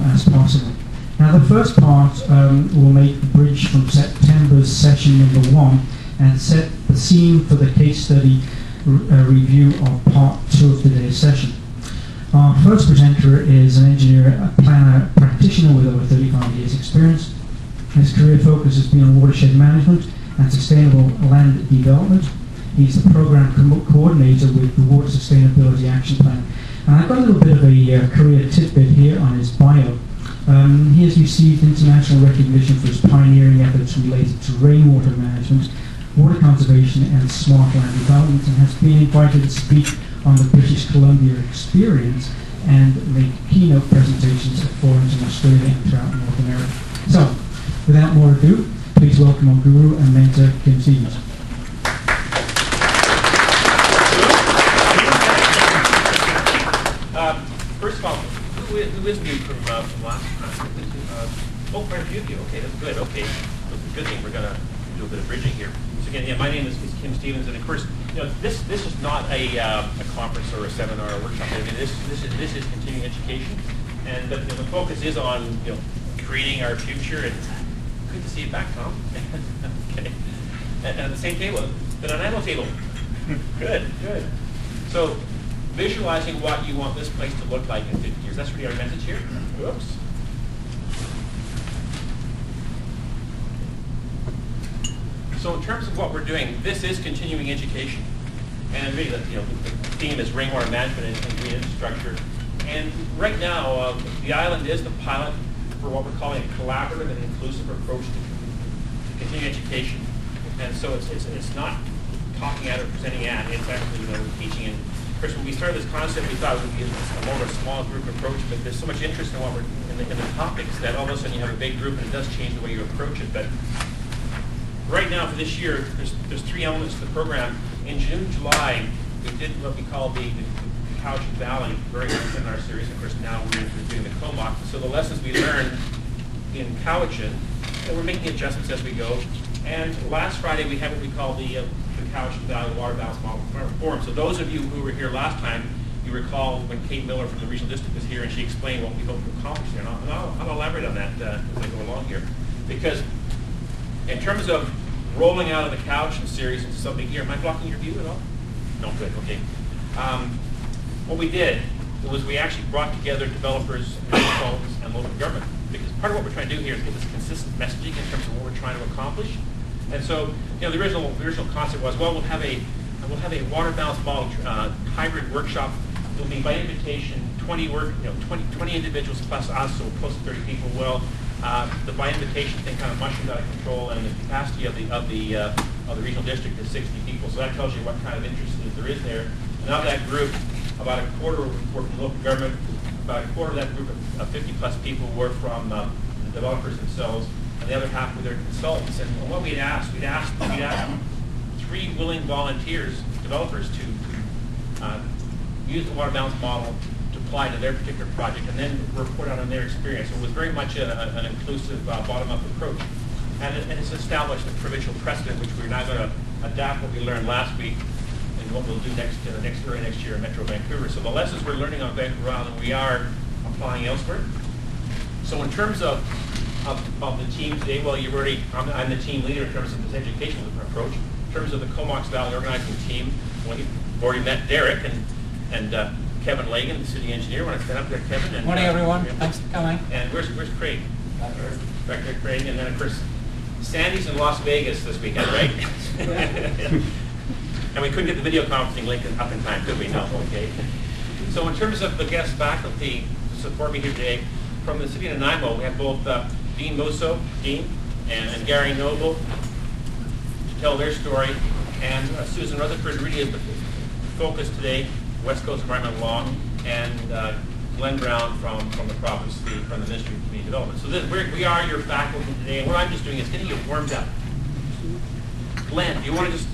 as possible. Now, the first part will make the bridge from September's session number 1 and set the scene for the case study review of part 2 of today's session. Our first presenter is an engineer, a planner, practitioner with over 35 years experience. His career focus has been on watershed management and sustainable land development. He's the program coordinator with the Water Sustainability Action Plan. And I've got a little bit of a career tidbit here on his bio. He has received international recognition for his pioneering efforts related to rainwater management, water conservation and smart land development, and has been invited to speak on the British Columbia experience and make keynote presentations at forums in Australia and throughout North America. So, without more ado, please welcome our guru and mentor, Kim Stevens. First of all, who is new from last time? Oh, quite a few of you. Okay, that's good. Okay, so it's a good thing we're going to do a bit of bridging here. So again, yeah, my name is Kim Stevens, and of course, this is not a conference or a seminar or a workshop. I mean, this is continuing education, and but the focus is on creating our future. And good to see you back, Tom. Okay, and at the same table, the Nanaimo table. Good. So, visualizing what you want this place to look like in 50 years. That's really our message here. Whoops. So in terms of what we're doing, this is continuing education. And really, the theme is rainwater management and green infrastructure. And right now, the island is the pilot for what we're calling a collaborative and inclusive approach to continuing education. And so it's not talking at or presenting at, it's actually teaching. And of course, when we started this concept, we thought it would be more of a small group approach, but there's so much interest in what we're in the topics that all of a sudden you have a big group, and it does change the way you approach it. But right now, for this year, there's 3 elements to the program. In June, July, we did what we call the Cowichan Valley, very much in our series. Of course, now we're doing the Comox. So the lessons we learned in Cowichan, and we're making adjustments as we go. And last Friday, we had what we call the Cowichan Valley Water Balance Model Forum. So those of you who were here last time, you recall when Kate Miller from the Regional District was here and she explained what we hope to accomplish here. And I'll elaborate on that as I go along here. Because in terms of rolling out of the Cowichan series into something here, am I blocking your view at all? No, good, okay. What we did was we actually brought together developers, municipalities, and local government. Because part of what we're trying to do here is give this consistent messaging in terms of what we're trying to accomplish. And so, the original concept was, well, we'll have a water balance model hybrid workshop. It'll be by invitation, 20 individuals plus us, so close to 30 people. Well, the by invitation thing kind of mushroomed out of control, and the capacity of the regional district is 60 people. So that tells you what kind of interest there is there. And out of that group, about a quarter were from local government. About a quarter of that group of 50 plus people were from the developers themselves. And the other half were their consultants. And what we'd asked 3 willing volunteers, developers, to use the water balance model to apply to their particular project and then report out on their experience. So it was very much an inclusive bottom-up approach. And it's established a provincial precedent, which we're now going to adapt what we learned last week and what we'll do early next year in Metro Vancouver. So the lessons we're learning on Vancouver Island, we are applying elsewhere. So in terms of the team today, well, I'm the team leader in terms of this educational approach. In terms of the Comox Valley organizing team, well, you've already met Derek and Kevin Lagan, the city engineer. Want to stand up there, Kevin? And, morning, everyone. Thanks for coming. And where's Craig? Director Craig, and then of course, Sandy's in Las Vegas this weekend, right? And we couldn't get the video conferencing link up in time, could we? No, okay. So in terms of the guest faculty to support me here today, from the city of Nanaimo, we have both Dean Mosso, Dean, and Gary Noble to tell their story, and Susan Rutherford really is the focus today, West Coast Environmental Law, and Glenn Brown from the province, from the Ministry of Community Development. So we are your faculty today, and what I'm just doing is getting you warmed up. Glenn, do you want to just,